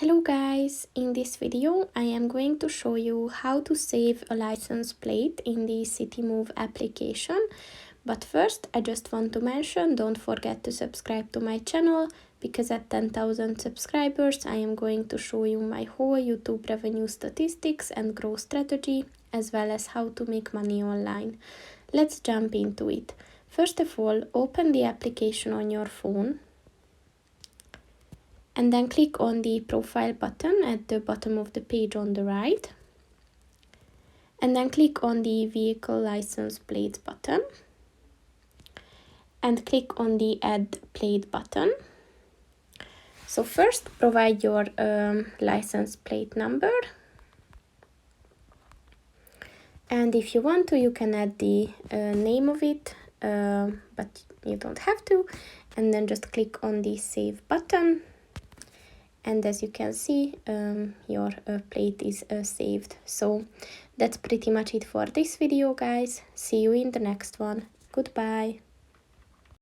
Hello guys, in this video I am going to show you how to save a license plate in the Citymove application. But first I just want to mention, don't forget to subscribe to my channel, because at 10,000 subscribers I am going to show you my whole YouTube revenue statistics and growth strategy, as well as how to make money online. Let's jump into it. First of all, open the application on your phone. And then click on the profile button at the bottom of the page on the right. And then click on the vehicle license plate button. And click on the add plate button. So first provide your license plate number. And if you want to, you can add the name of it, but you don't have to. And then just click on the save button. And as you can see, your plate is saved. So that's pretty much it for this video, guys. See you in the next one. Goodbye.